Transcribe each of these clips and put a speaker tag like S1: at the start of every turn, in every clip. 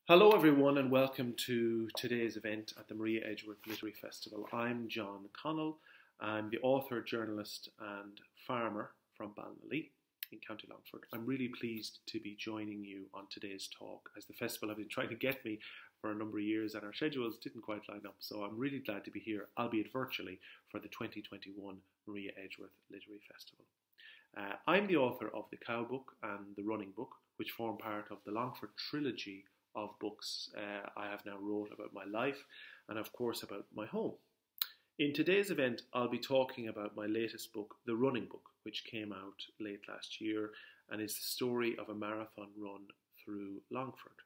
S1: Hello everyone and welcome to today's event at the Maria Edgeworth Literary Festival. I'm John Connell. I'm the author, journalist and farmer from Ballinolea in County Longford. I'm really pleased to be joining you on today's talk as the festival have been trying to get me for a number of years and our schedules didn't quite line up, so I'm really glad to be here, albeit virtually, for the 2021 Maria Edgeworth Literary Festival. I'm the author of the Cow Book and the Running Book, which form part of the Longford trilogy of books I have now wrote about my life and of course about my home. In today's event I'll be talking about my latest book, The Running Book, which came out late last year and is the story of a marathon run through Longford.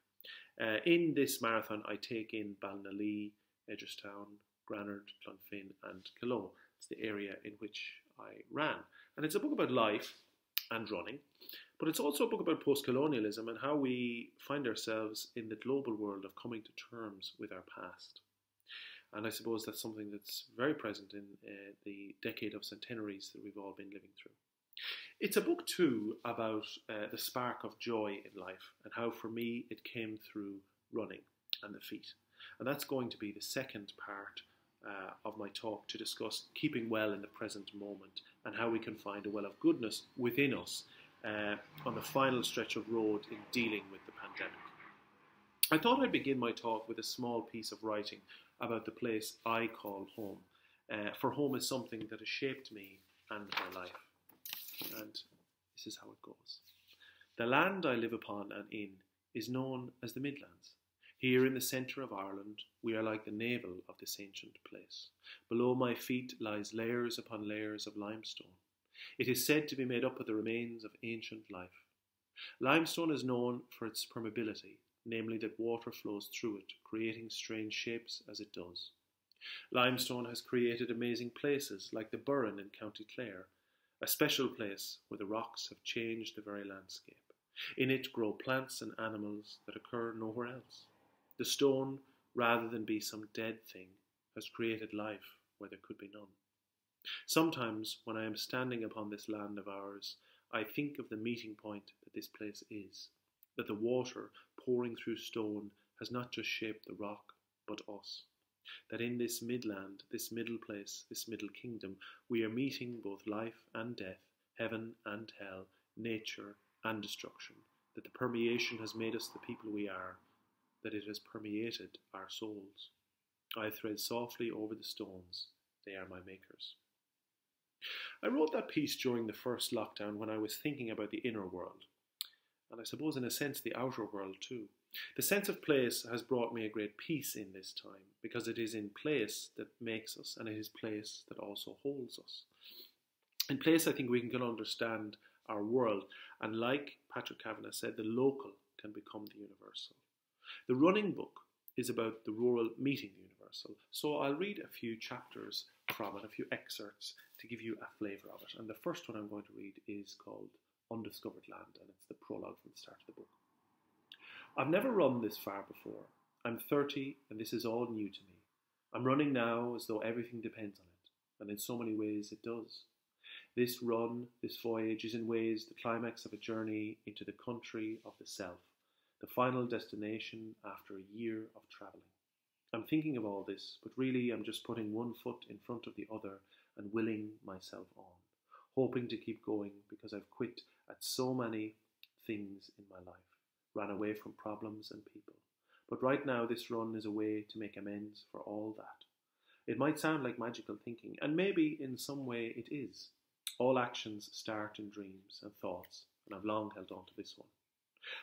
S1: In this marathon I take in Ballinolea, Edgerstown, Granard, Clonfin and Connell. It's the area in which I ran, and it's a book about life and running, but it's also a book about post-colonialism and how we find ourselves in the global world of coming to terms with our past. And I suppose that's something that's very present in the decade of centenaries that we've all been living through. It's a book too about the spark of joy in life and how for me it came through running and the feet. And that's going to be the second part of my talk, to discuss keeping well in the present moment and how we can find a well of goodness within us on the final stretch of road in dealing with the pandemic. I thought I'd begin my talk with a small piece of writing about the place I call home, for home is something that has shaped me and my life. And this is how it goes. The land I live upon and in is known as the Midlands. Here in the centre of Ireland, we are like the navel of this ancient place. Below my feet lies layers upon layers of limestone. It is said to be made up of the remains of ancient life. Limestone is known for its permeability, namely that water flows through it, creating strange shapes as it does. Limestone has created amazing places like the Burren in County Clare, a special place where the rocks have changed the very landscape. In it grow plants and animals that occur nowhere else. The stone, rather than be some dead thing, has created life where there could be none. Sometimes, when I am standing upon this land of ours, I think of the meeting point that this place is, that the water pouring through stone has not just shaped the rock, but us. That in this midland, this middle place, this middle kingdom, we are meeting both life and death, heaven and hell, nature and destruction, that the permeation has made us the people we are, that it has permeated our souls. I thread softly over the stones, they are my makers. I wrote that piece during the first lockdown when I was thinking about the inner world, and I suppose in a sense the outer world too. The sense of place has brought me a great peace in this time, because it is in place that makes us, and it is place that also holds us. In place I think we can understand our world, and like Patrick Kavanagh said, the local can become the universal. The Running Book is about the rural meeting the universal, so I'll read a few chapters from it, a few excerpts to give you a flavour of it. And the first one I'm going to read is called Undiscovered Land, and it's the prologue from the start of the book. I've never run this far before. I'm 30 and this is all new to me. I'm running now as though everything depends on it, and in so many ways it does. This run, this voyage is in ways the climax of a journey into the country of the self, the final destination after a year of travelling. I'm thinking of all this, but really I'm just putting one foot in front of the other and willing myself on, hoping to keep going because I've quit at so many things in my life, ran away from problems and people. But right now this run is a way to make amends for all that. It might sound like magical thinking, and maybe in some way it is. All actions start in dreams and thoughts, and I've long held on to this one.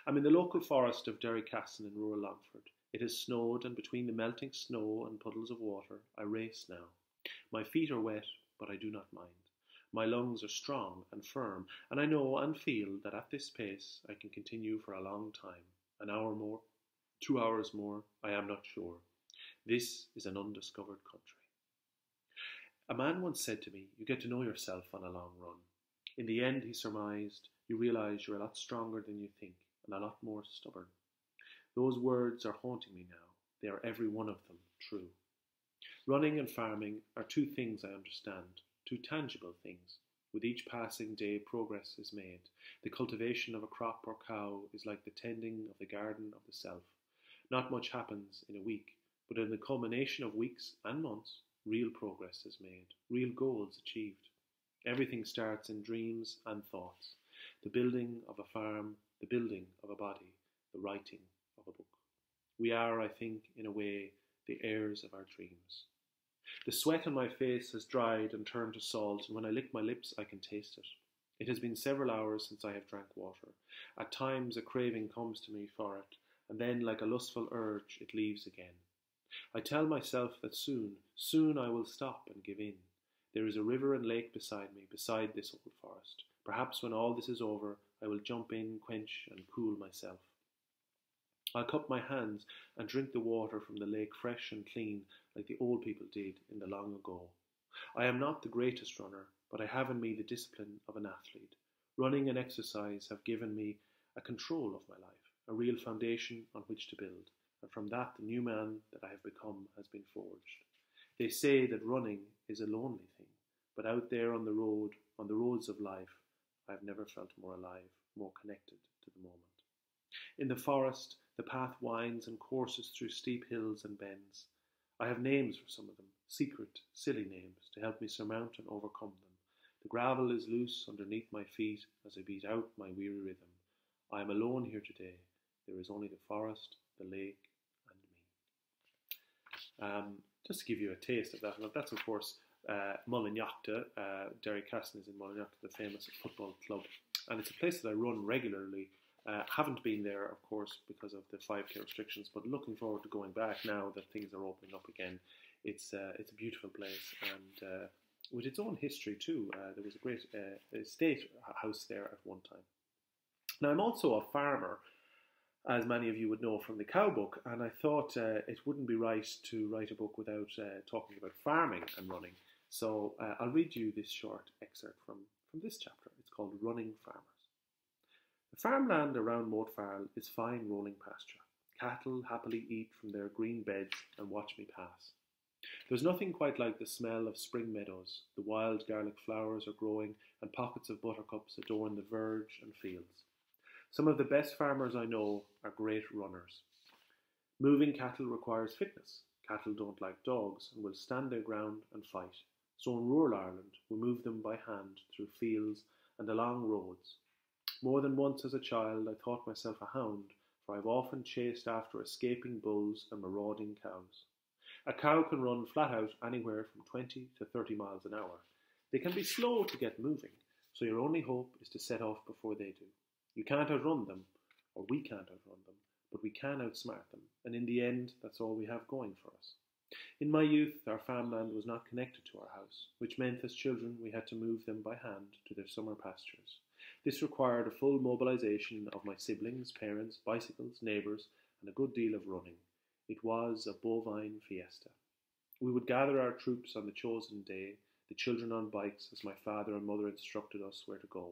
S1: I'm in the local forest of Derrycastle in rural Longford. It has snowed, and between the melting snow and puddles of water, I race now. My feet are wet, but I do not mind. My lungs are strong and firm, and I know and feel that at this pace I can continue for a long time. An hour more, 2 hours more, I am not sure. This is an undiscovered country. A man once said to me, you get to know yourself on a long run. In the end, he surmised, you realise you're a lot stronger than you think, and a lot more stubborn. Those words are haunting me now. They are every one of them true. Running and farming are two things I understand, two tangible things. With each passing day, progress is made. The cultivation of a crop or cow is like the tending of the garden of the self. Not much happens in a week, but in the culmination of weeks and months, real progress is made, real goals achieved. Everything starts in dreams and thoughts. The building of a farm, the building of a body, the writing of a book. We are, I think, in a way, the heirs of our dreams. The sweat on my face has dried and turned to salt, and when I lick my lips, I can taste it. It has been several hours since I have drank water. At times a craving comes to me for it, and then, like a lustful urge, it leaves again. I tell myself that soon I will stop and give in. There is a river and lake beside me, beside this old forest. Perhaps when all this is over, I will jump in, quench, and cool myself. I'll cup my hands and drink the water from the lake fresh and clean, like the old people did in the long ago. I am not the greatest runner, but I have in me the discipline of an athlete. Running and exercise have given me a control of my life, a real foundation on which to build, and from that the new man that I have become has been forged. They say that running is a lonely thing, but out there on the roads of life, I have never felt more alive, more connected to the moment. In the forest, the path winds and courses through steep hills and bends. I have names for some of them, secret, silly names, to help me surmount and overcome them. The gravel is loose underneath my feet as I beat out my weary rhythm. I am alone here today. There is only the forest, the lake, and me. Just to give you a taste of that, and that's of course Mullinachta. Derry Casson is in Mullinachta, the famous football club, and it's a place that I run regularly. Haven't been there, of course, because of the 5K restrictions, but looking forward to going back now that things are opening up again. It's a beautiful place, and with its own history too. There was a great estate house there at one time. Now, I'm also a farmer, as many of you would know from the cow book, and I thought it wouldn't be right to write a book without talking about farming and running. So I'll read you this short excerpt from this chapter. It's called Running Farmers. The farmland around Moat Farrell is fine rolling pasture. Cattle happily eat from their green beds and watch me pass. There's nothing quite like the smell of spring meadows. The wild garlic flowers are growing and pockets of buttercups adorn the verge and fields. Some of the best farmers I know are great runners. Moving cattle requires fitness. Cattle don't like dogs and will stand their ground and fight. So in rural Ireland, we move them by hand through fields and along roads. More than once as a child, I thought myself a hound, for I've often chased after escaping bulls and marauding cows. A cow can run flat out anywhere from 20 to 30 miles an hour. They can be slow to get moving, so your only hope is to set off before they do. You can't outrun them, or we can't outrun them, but we can outsmart them, and in the end, that's all we have going for us. In my youth, our farmland was not connected to our house, which meant as children we had to move them by hand to their summer pastures. This required a full mobilisation of my siblings, parents, bicycles, neighbours, and a good deal of running. It was a bovine fiesta. We would gather our troops on the chosen day, the children on bikes as my father and mother instructed us where to go.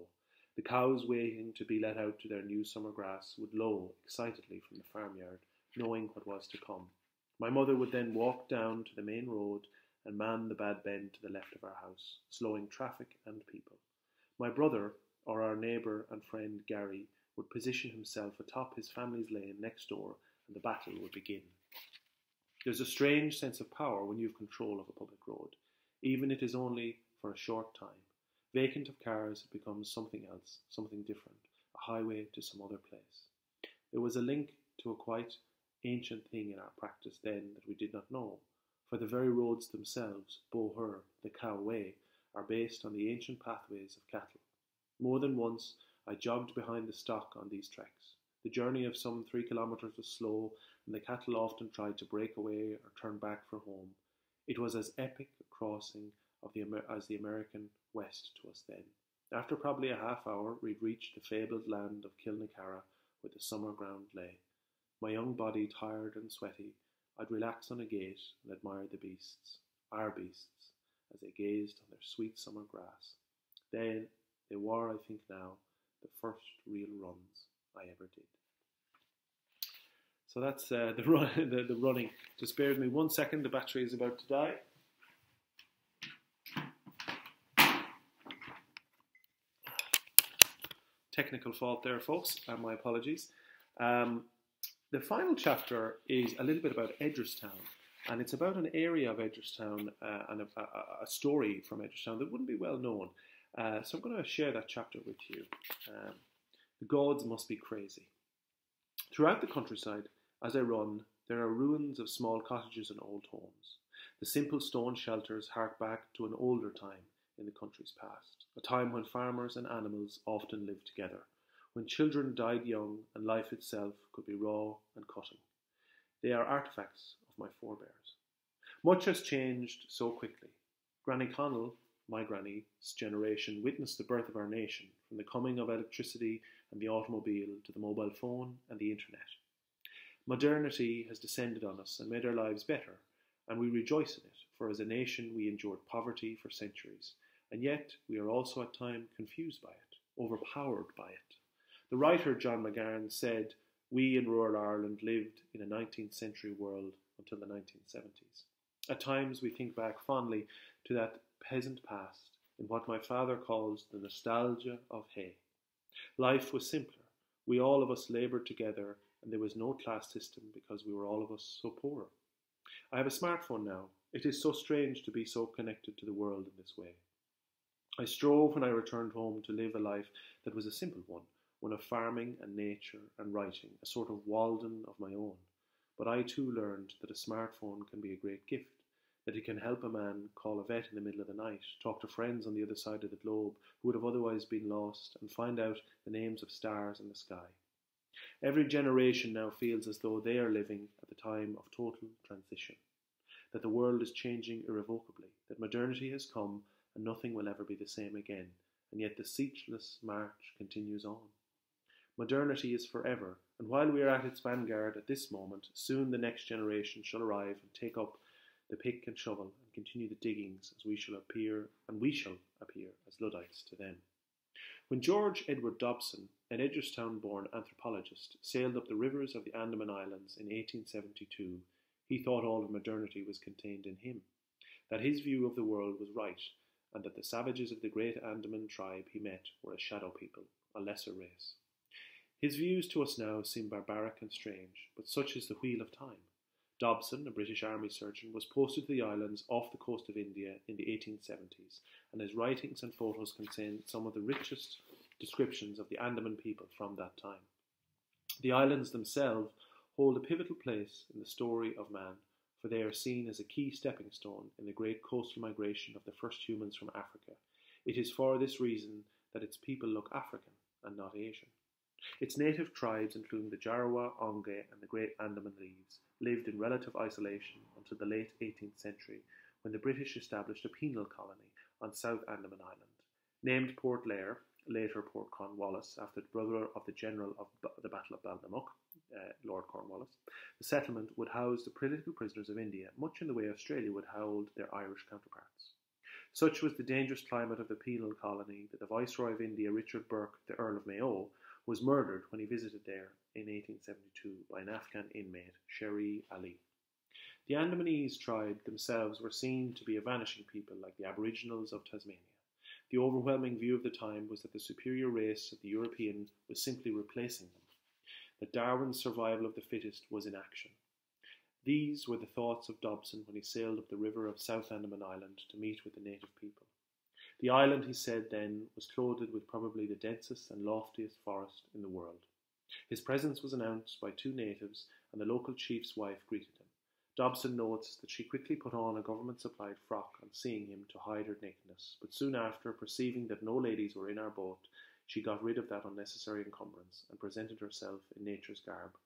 S1: The cows waiting to be let out to their new summer grass would low excitedly from the farmyard, knowing what was to come. My mother would then walk down to the main road and man the bad bend to the left of our house, slowing traffic and people. My brother, or our neighbour and friend Gary, would position himself atop his family's lane next door, and the battle would begin. There's a strange sense of power when you have control of a public road, even if it is only for a short time. Vacant of cars, it becomes something else, something different, a highway to some other place. There was a link to a quite ancient thing in our practice then that we did not know, for the very roads themselves, Boher, the Cow Way, are based on the ancient pathways of cattle. More than once I jogged behind the stock on these treks. The journey of some 3 kilometres was slow, and the cattle often tried to break away or turn back for home. It was as epic a crossing as the American West to us then. After probably a half hour, we'd reached the fabled land of Kilnacarra, where the summer ground lay. My young body tired and sweaty, I'd relax on a gate and admire the beasts, our beasts, as they gazed on their sweet summer grass. Then they were, I think now, the first real runs I ever did. So that's the running. Just bear with me 1 second, the battery is about to die. Technical fault there, folks, and my apologies. The final chapter is a little bit about Edgerstown, and it's about an area of Edgerstown and a story from Edgerstown that wouldn't be well known. So I'm going to share that chapter with you. The gods must be crazy. Throughout the countryside, as I run, there are ruins of small cottages and old homes. The simple stone shelters hark back to an older time in the country's past, a time when farmers and animals often lived together, when children died young and life itself could be raw and cutting. They are artefacts of my forebears. Much has changed so quickly. Granny Connell, my granny's generation, witnessed the birth of our nation, from the coming of electricity and the automobile to the mobile phone and the internet. Modernity has descended on us and made our lives better, and we rejoice in it, for as a nation we endured poverty for centuries, and yet we are also at times confused by it, overpowered by it. The writer John McGahern said, "We in rural Ireland lived in a 19th century world until the 1970s. At times we think back fondly to that peasant past in what my father calls the nostalgia of hay. Life was simpler. We all of us laboured together, and there was no class system because we were all of us so poor. I have a smartphone now. It is so strange to be so connected to the world in this way. I strove when I returned home to live a life that was a simple one of farming and nature and writing, a sort of Walden of my own. But I too learned that a smartphone can be a great gift, that it can help a man call a vet in the middle of the night, talk to friends on the other side of the globe who would have otherwise been lost, and find out the names of stars in the sky. Every generation now feels as though they are living at the time of total transition, that the world is changing irrevocably, that modernity has come and nothing will ever be the same again, and yet the ceaseless march continues on. Modernity is forever, and while we are at its vanguard at this moment, soon the next generation shall arrive and take up the pick and shovel and continue the diggings as we shall appear as Luddites to them." When George Edward Dobson, an Edgerstown-born anthropologist, sailed up the rivers of the Andaman Islands in 1872, he thought all of modernity was contained in him, that his view of the world was right, and that the savages of the great Andaman tribe he met were a shadow people, a lesser race. His views to us now seem barbaric and strange, but such is the wheel of time. Dobson, a British army surgeon, was posted to the islands off the coast of India in the 1870s, and his writings and photos contain some of the richest descriptions of the Andaman people from that time. The islands themselves hold a pivotal place in the story of man, for they are seen as a key stepping stone in the great coastal migration of the first humans from Africa. It is for this reason that its people look African and not Asian. Its native tribes, including the Jarawa, Onge, and the Great Andamanese, lived in relative isolation until the late 18th century, when the British established a penal colony on South Andaman Island. Named Port Lair, later Port Cornwallis, after the brother of the general of the Battle of Balnamuck, Lord Cornwallis, the settlement would house the political prisoners of India, much in the way Australia would hold their Irish counterparts. Such was the dangerous climate of the penal colony that the Viceroy of India, Richard Burke, the Earl of Mayo, was murdered when he visited there in 1872 by an Afghan inmate, Sherry Ali. The Andamanese tribe themselves were seen to be a vanishing people like the Aboriginals of Tasmania. The overwhelming view of the time was that the superior race of the European was simply replacing them, that Darwin's survival of the fittest was in action. These were the thoughts of Dobson when he sailed up the river of South Andaman Island to meet with the native people. The island, he said then, was clothed with probably the densest and loftiest forest in the world. His presence was announced by two natives, and the local chief's wife greeted him. Dobson notes that she quickly put on a government-supplied frock on seeing him to hide her nakedness, but soon after, perceiving that no ladies were in our boat, she got rid of that unnecessary encumbrance and presented herself in nature's garb,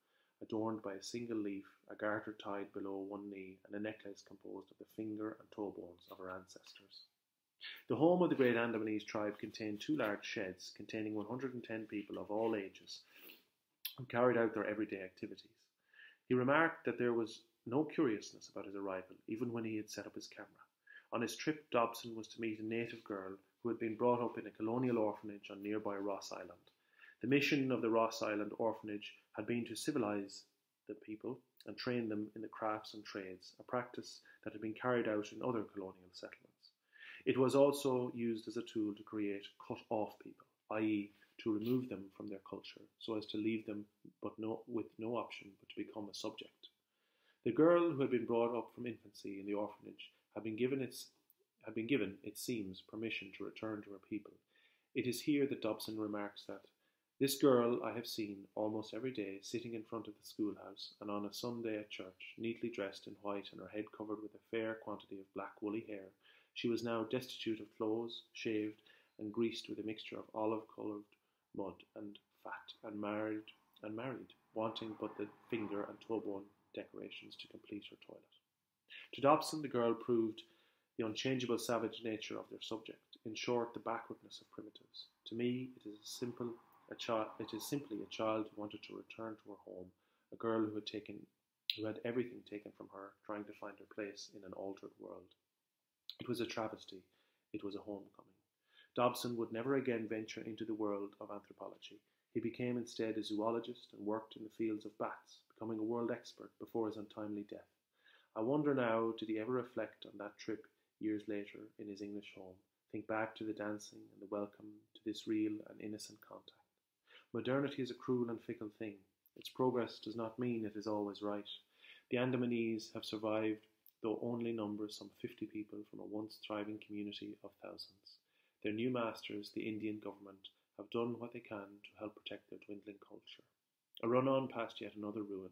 S1: adorned by a single leaf, a garter tied below one knee, and a necklace composed of the finger and toe bones of her ancestors. The home of the great Andamanese tribe contained two large sheds containing 110 people of all ages who carried out their everyday activities. He remarked that there was no curiousness about his arrival, even when he had set up his camera. On his trip, Dobson was to meet a native girl who had been brought up in a colonial orphanage on nearby Ross Island. The mission of the Ross Island orphanage had been to civilise the people and train them in the crafts and trades, a practice that had been carried out in other colonial settlements. It was also used as a tool to create cut-off people, i.e., to remove them from their culture, so as to leave them with no option but to become a subject. The girl who had been brought up from infancy in the orphanage had been given, it seems, permission to return to her people. It is here that Dobson remarks that this girl I have seen almost every day sitting in front of the schoolhouse, and on a Sunday at church, neatly dressed in white and her head covered with a fair quantity of black woolly hair. She was now destitute of clothes, shaved, and greased with a mixture of olive-coloured mud and fat, and married, wanting but the finger and toe-bone decorations to complete her toilet. To Dobson, the girl proved the unchangeable savage nature of their subject, in short, the backwardness of primitives. To me, it is simply a child who wanted to return to her home, a girl who had everything taken from her, trying to find her place in an altered world. It was a travesty. It was a homecoming. Dobson would never again venture into the world of anthropology. He became instead a zoologist and worked in the fields of bats, becoming a world expert before his untimely death. I wonder now, did he ever reflect on that trip years later in his English home, think back to the dancing and the welcome to this real and innocent contact? Modernity is a cruel and fickle thing. Its progress does not mean it is always right. The Andamanese have survived, though only number some 50 people from a once thriving community of thousands. Their new masters, the Indian government, have done what they can to help protect their dwindling culture. A run-on past yet another ruin.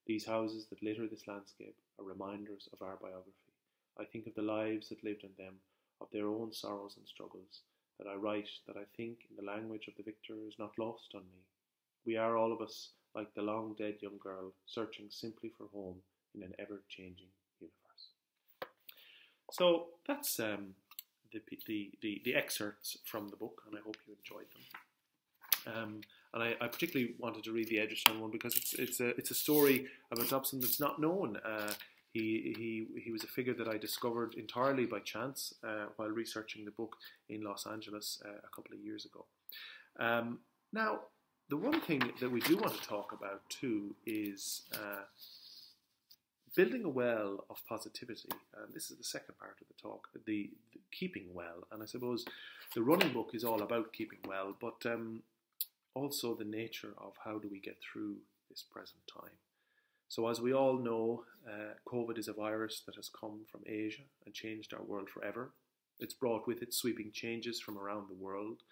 S1: These houses that litter this landscape are reminders of our biography. I think of the lives that lived in them, of their own sorrows and struggles, that I write, that I think in the language of the victor is not lost on me. We are all of us like the long-dead young girl, searching simply for home in an ever-changing universe. So that's the excerpts from the book, and I hope you enjoyed them. And I particularly wanted to read the Edgerstown one because it's a story about Thompson that's not known. He was a figure that I discovered entirely by chance while researching the book in Los Angeles a couple of years ago. Now, the one thing that we do want to talk about too is building a well of positivity. And this is the second part of the talk, the keeping well. And I suppose the running book is all about keeping well, but also the nature of how do we get through this present time. So as we all know, COVID is a virus that has come from Asia and changed our world forever. It's brought with it sweeping changes from around the world,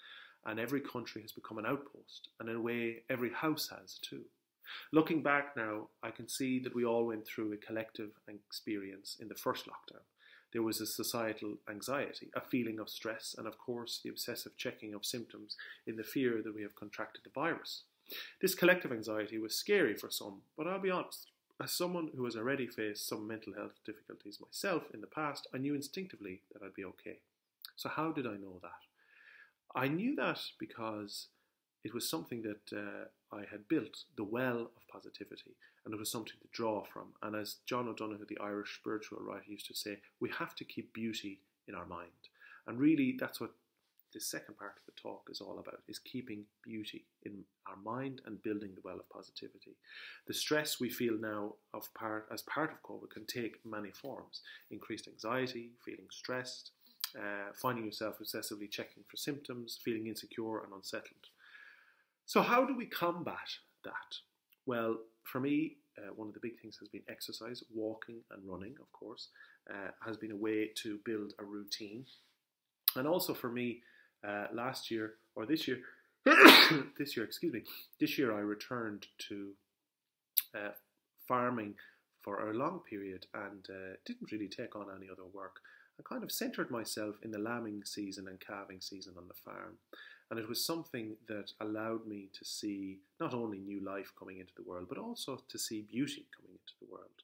S1: and every country has become an outpost, and in a way every house has too. Looking back now, I can see that we all went through a collective experience in the first lockdown. There was a societal anxiety, a feeling of stress, and of course the obsessive checking of symptoms in the fear that we have contracted the virus. This collective anxiety was scary for some, but I'll be honest, as someone who has already faced some mental health difficulties myself in the past, I knew instinctively that I'd be okay. So how did I know that? I knew that because it was something that I had built, the well of positivity, and it was something to draw from. And as John O'Donoghue, the Irish spiritual writer, used to say, we have to keep beauty in our mind. And really, that's what the second part of the talk is all about, is keeping beauty in our mind and building the well of positivity. The stress we feel now as part of COVID can take many forms. Increased anxiety, feeling stressed, finding yourself obsessively checking for symptoms, feeling insecure and unsettled. So how do we combat that? Well, for me, one of the big things has been exercise. Walking and running, of course, has been a way to build a routine. And also for me, this year I returned to farming for a long period and didn't really take on any other work. I kind of centred myself in the lambing season and calving season on the farm. And it was something that allowed me to see not only new life coming into the world, but also to see beauty coming into the world.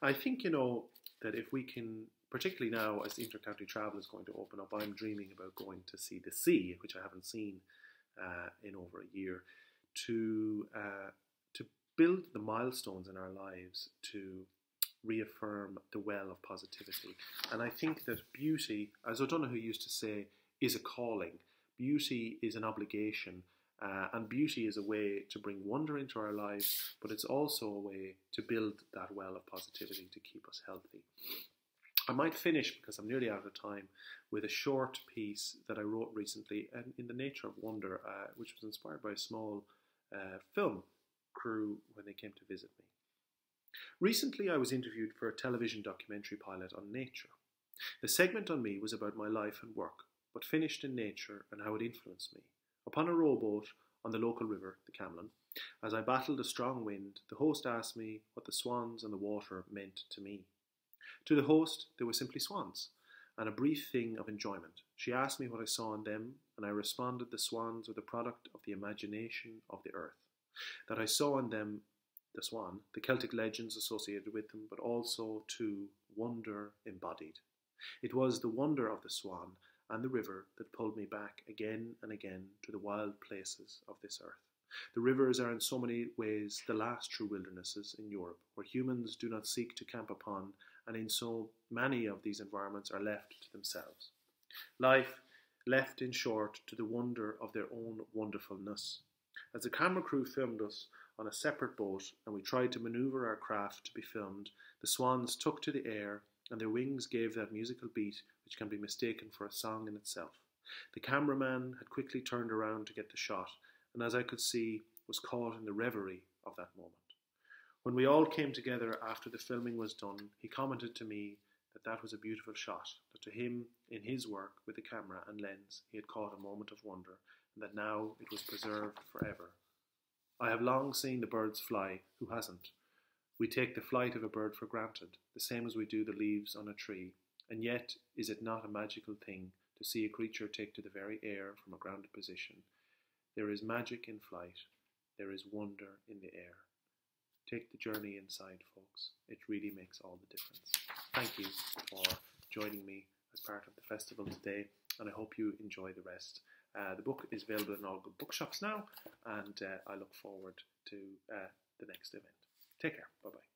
S1: I think, that if we can, particularly now as the intercounty travel is going to open up, I'm dreaming about going to see the sea, which I haven't seen in over a year, to build the milestones in our lives to reaffirm the well of positivity. And I think that beauty, as O'Donoghue used to say, is a calling. Beauty is an obligation, and beauty is a way to bring wonder into our lives, but it's also a way to build that well of positivity to keep us healthy. I might finish, because I'm nearly out of time, with a short piece that I wrote recently in the nature of wonder, which was inspired by a small film crew when they came to visit me. Recently, I was interviewed for a television documentary pilot on nature. The segment on me was about my life and work, but finished in nature and how it influenced me. Upon a rowboat on the local river, the Connell, as I battled a strong wind, the host asked me what the swans and the water meant to me. To the host, they were simply swans, and a brief thing of enjoyment. She asked me what I saw in them, and I responded the swans were the product of the imagination of the earth. That I saw in them, the swan, the Celtic legends associated with them, but also, too, wonder embodied. It was the wonder of the swan and the river that pulled me back again and again to the wild places of this earth. The rivers are in so many ways the last true wildernesses in Europe, where humans do not seek to camp upon, and in so many of these environments are left to themselves. Life left, in short, to the wonder of their own wonderfulness. As the camera crew filmed us on a separate boat, and we tried to manoeuvre our craft to be filmed, the swans took to the air, and their wings gave that musical beat which can be mistaken for a song in itself. The cameraman had quickly turned around to get the shot, and as I could see, was caught in the reverie of that moment. When we all came together after the filming was done, he commented to me that that was a beautiful shot, that to him, in his work with the camera and lens, he had caught a moment of wonder, and that now it was preserved forever. I have long seen the birds fly, who hasn't? We take the flight of a bird for granted, the same as we do the leaves on a tree, and yet is it not a magical thing to see a creature take to the very air from a grounded position? There is magic in flight, there is wonder in the air. Take the journey inside, folks. It really makes all the difference. Thank you for joining me as part of the festival today, and I hope you enjoy the rest. The book is available in all good bookshops now, and I look forward to the next event. Take care. Bye-bye.